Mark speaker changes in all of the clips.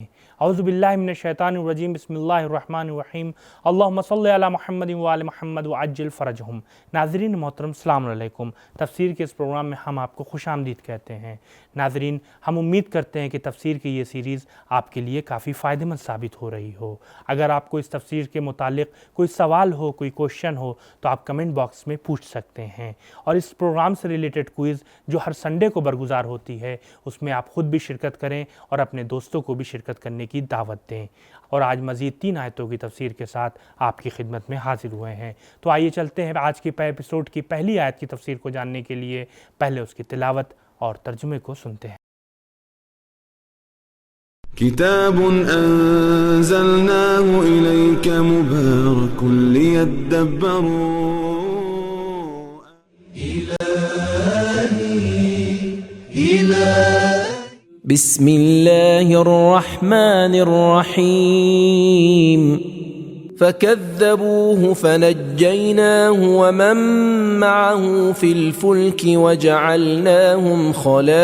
Speaker 1: اعوذ باللہ من الشیطان الرجیم بسم اللہ الرحمن الرحیم اللہم صلی علی محمد وآل محمد وعجل فرجہم۔ ناظرین محترم السلام علیکم۔ تفسیر کے اس پروگرام میں ہم آپ کو خوش آمدید کہتے ہیں۔ ناظرین، ہم امید کرتے ہیں کہ تفسیر کی یہ سیریز آپ کے لیے کافی فائدہ مند ثابت ہو رہی ہو۔ اگر آپ کو اس تفسیر کے متعلق کوئی سوال ہو، کوئی کوشچن ہو تو آپ کمنٹ باکس میں پوچھ سکتے ہیں، اور اس پروگرام سے ریلیٹڈ کوئز جو ہر سنڈے کو برگزار ہوتی ہے اس میں آپ خود بھی شرکت کریں اور اپنے دوستوں کو بھی شرکت کرنے کی دعوت دیں۔ اور آج مزید 3 آیتوں کی تفسیر کے ساتھ آپ کی خدمت میں حاضر ہوئے ہیں۔ تو آئیے چلتے ہیں آج کے ایپیسوڈ کی پہلی آیت کی تفسیر کو جاننے کے لیے پہلے اس کی تلاوت اور ترجمے کو سنتے ہیں۔
Speaker 2: کتاب انزلناه الیک مبارک لیدبروا
Speaker 3: بسم الله الرحمن الرحيم فكذبوه فنجيناه ومن معه في الفلك وجعلناهم خلائف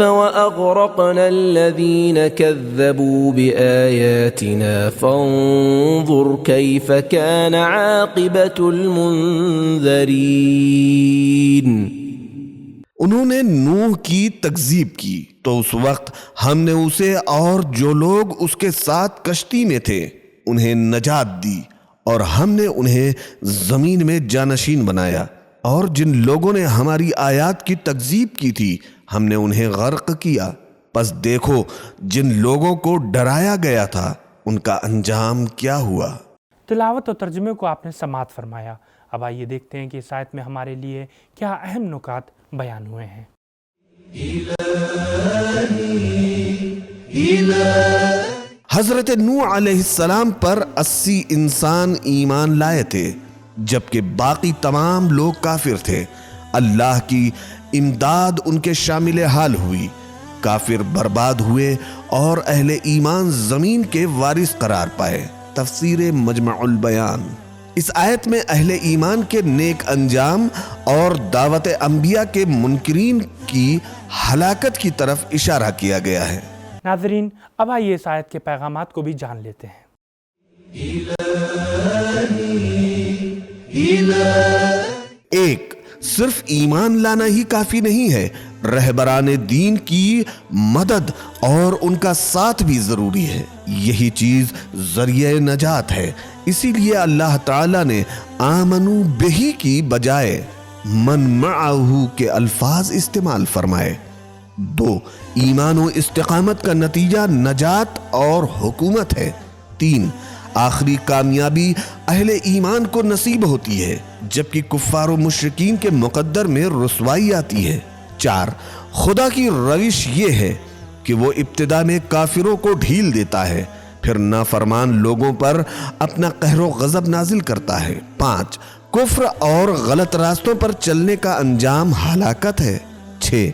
Speaker 3: وأغرقنا الذين كذبوا بآياتنا فانظر كيف كان عاقبة المنذرين۔
Speaker 4: انہوں نے نوح کی تکذیب کی تو اس وقت ہم نے اسے اور جو لوگ اس کے ساتھ کشتی میں تھے انہیں نجات دی، اور ہم نے انہیں زمین میں جانشین بنایا، اور جن لوگوں نے ہماری آیات کی تکذیب کی تھی ہم نے انہیں غرق کیا۔ پس دیکھو جن لوگوں کو ڈرایا گیا تھا ان کا انجام کیا ہوا۔
Speaker 1: تلاوت اور ترجمے کو آپ نے سماعت فرمایا۔ اب آئیے دیکھتے ہیں کہ اس آیت میں ہمارے لیے کیا اہم نکات بیان ہوئے ہیں۔
Speaker 4: حضرت نوح علیہ السلام پر 80 انسان ایمان لائے تھے جبکہ باقی تمام لوگ کافر تھے۔ اللہ کی امداد ان کے شامل حال ہوئی، کافر برباد ہوئے اور اہل ایمان زمین کے وارث قرار پائے۔ تفسیر مجمع البیان۔ اس آیت میں اہل ایمان کے نیک انجام اور دعوت انبیاء کے منکرین کی ہلاکت کی طرف اشارہ کیا گیا ہے۔
Speaker 1: ناظرین، اب آئیے اس آیت کے پیغامات کو بھی جان لیتے ہیں۔
Speaker 4: 1. صرف ایمان لانا ہی کافی نہیں ہے، رہبران دین کی مدد اور ان کا ساتھ بھی ضروری ہے۔ یہی چیز ذریعہ نجات ہے، اسی لیے اللہ تعالیٰ نے آمنو بہی کی بجائے من معہو کے الفاظ استعمال فرمائے۔ 2. ایمان و استقامت کا نتیجہ نجات اور حکومت ہے۔ 3. آخری کامیابی اہل ایمان کو نصیب ہوتی ہے جبکہ کفار و مشرکین کے مقدر میں رسوائی آتی ہے۔ 4. خدا کی روش یہ ہے کہ وہ ابتدا میں کافروں کو ڈھیل دیتا ہے، پھر نافرمان لوگوں پر اپنا قہر و غضب نازل کرتا ہے۔ 5. کفر اور غلط راستوں پر چلنے کا انجام ہلاکت ہے۔ 6.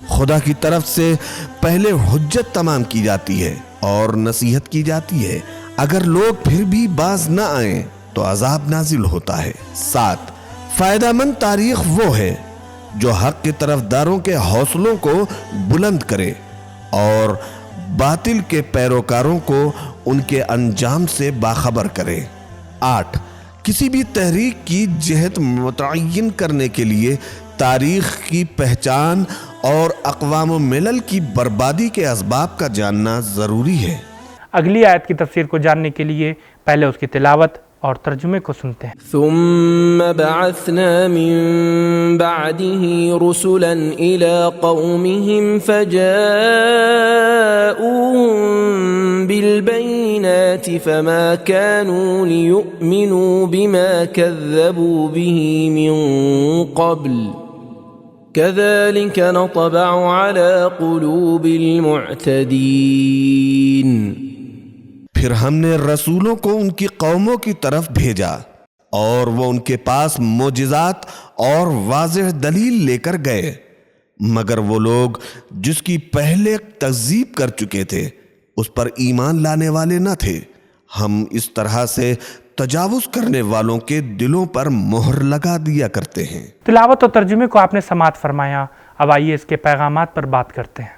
Speaker 4: خدا کی طرف سے پہلے حجت تمام کی جاتی ہے اور نصیحت کی جاتی ہے، اگر لوگ پھر بھی باز نہ آئیں تو عذاب نازل ہوتا ہے۔ 7. فائدہ مند تاریخ وہ ہے جو حق کی طرفداروں کے حوصلوں کو بلند کرے اور باطل کے پیروکاروں کو ان کے انجام سے باخبر کرے۔ 8. کسی بھی تحریک کی جہت متعین کرنے کے لیے تاریخ کی پہچان اور اقوام و ملل کی بربادی کے اسباب کا جاننا ضروری ہے۔
Speaker 1: اگلی آیت کی تفسیر کو جاننے کے لیے پہلے اس کی تلاوت اور ترجمے کو سنتے ہیں۔
Speaker 3: ثم بعثنا من بعده رسلا إلى قومهم فجاءوهم بالبينات فما كانوا ليؤمنوا بما كذبوا به من قبل كذلك نطبع على قلوب المعتدين۔
Speaker 4: پھر ہم نے رسولوں کو ان کی قوموں کی طرف بھیجا اور وہ ان کے پاس معجزات اور واضح دلیل لے کر گئے، مگر وہ لوگ جس کی پہلے تکذیب کر چکے تھے اس پر ایمان لانے والے نہ تھے۔ ہم اس طرح سے تجاوز کرنے والوں کے دلوں پر مہر لگا دیا کرتے ہیں۔
Speaker 1: تلاوت اور ترجمے کو آپ نے سماعت فرمایا۔ اب آئیے اس کے پیغامات پر بات کرتے ہیں۔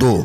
Speaker 4: 2,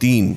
Speaker 4: 3,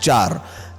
Speaker 4: 4,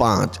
Speaker 4: 5,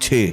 Speaker 4: 6,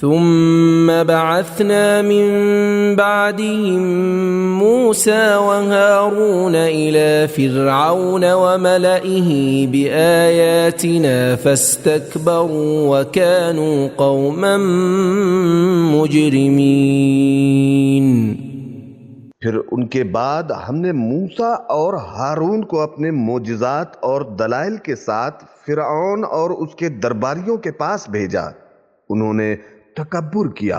Speaker 3: ثم بعثنا من بعدهم موسى وهارون إلى فرعون وملئه بآياتنا فاستكبروا وكانوا قوما مجرمين۔
Speaker 4: پھر ان کے بعد ہم نے موسیٰ اور ہارون کو اپنے معجزات اور دلائل کے ساتھ فرعون اور اس کے درباریوں کے پاس بھیجا۔ انہوں نے تکبر کیا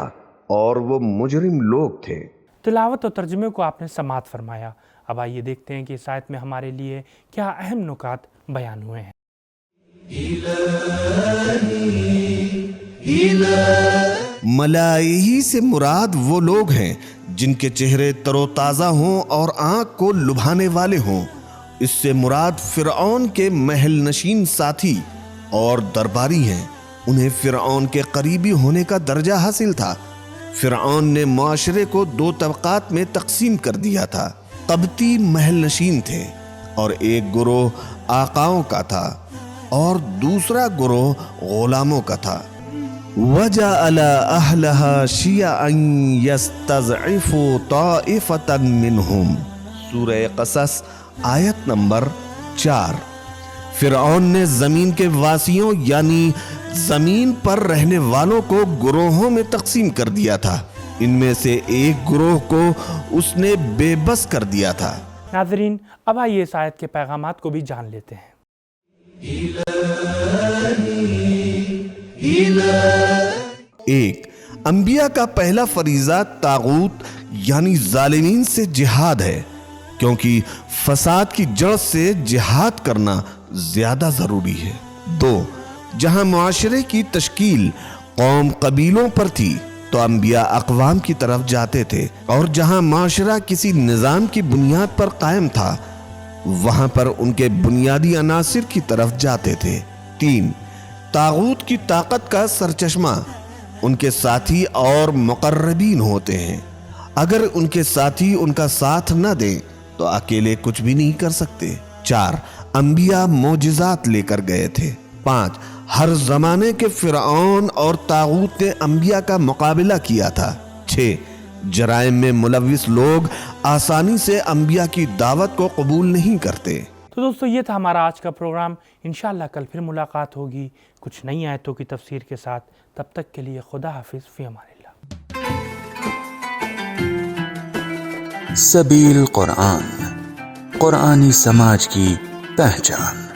Speaker 4: اور وہ مجرم لوگ تھے۔
Speaker 1: تلاوت اور ترجمے کو آپ نے سماعت فرمایا۔ اب آئیے دیکھتے ہیں کہ اس آیت میں ہمارے لیے کیا اہم نکات بیان ہوئے ہیں۔
Speaker 4: ملائحی سے مراد وہ لوگ ہیں جن کے چہرے تر و تازہ ہوں اور آنکھ کو لبھانے والے ہوں۔ اس سے مراد فرعون کے محل نشین ساتھی اور درباری ہیں۔ انہیں فرعون کے قریبی ہونے کا درجہ حاصل تھا۔ فرعون نے معاشرے کو 2 طبقات میں تقسیم کر دیا تھا۔ قبطی محل نشین تھے اور ایک گروہ آقاؤں کا تھا اور دوسرا گروہ غلاموں کا تھا۔ وَجَعَلَ أَهْلَهَا شِيَعًا يَسْتَضْعِفُ طَائِفَةً مِّنْهُمْ، سورہ قصص آیت نمبر 4۔ فرعون نے زمین کے واسیوں یعنی زمین پر رہنے والوں کو گروہوں میں تقسیم کر دیا تھا۔ ان میں سے ایک گروہ کو اس نے بے بس کر دیا تھا۔
Speaker 1: ناظرین اب آئیے اس آیت کے پیغامات کو بھی جان لیتے ہیں۔
Speaker 4: ایک، انبیاء کا پہلا فریضہ طاغوت یعنی ظالمین سے جہاد ہے، کیونکہ فساد کی جڑ سے جہاد کرنا زیادہ ضروری ہے۔ 2، جہاں معاشرے کی تشکیل قوم قبیلوں پر تھی تو انبیاء اقوام کی طرف جاتے تھے، اور جہاں معاشرہ کسی نظام کی بنیاد پر قائم تھا وہاں پر ان کے بنیادی عناصر کی طرف جاتے تھے۔ 3، طاغوت کی طاقت کا سرچشمہ ان کے ساتھی اور مقربین ہوتے ہیں۔ اگر ان کے ساتھی ان کا ساتھ نہ دیں تو اکیلے کچھ بھی نہیں کر سکتے۔ 4، انبیاء معجزات لے کر گئے تھے۔ 5، ہر زمانے کے فرعون اور طاغوت نے انبیاء کا مقابلہ کیا تھا۔ 6، جرائم میں ملوث لوگ آسانی سے انبیاء کی دعوت کو قبول نہیں کرتے۔
Speaker 1: تو دوستو یہ تھا ہمارا آج کا پروگرام۔ انشاءاللہ کل پھر ملاقات ہوگی کچھ نئی آیتوں کی تفسیر کے ساتھ۔ تب تک کے لیے خدا حافظ، فی امان اللہ۔
Speaker 5: سبیل قرآن، قرآنی سماج کی پہچان۔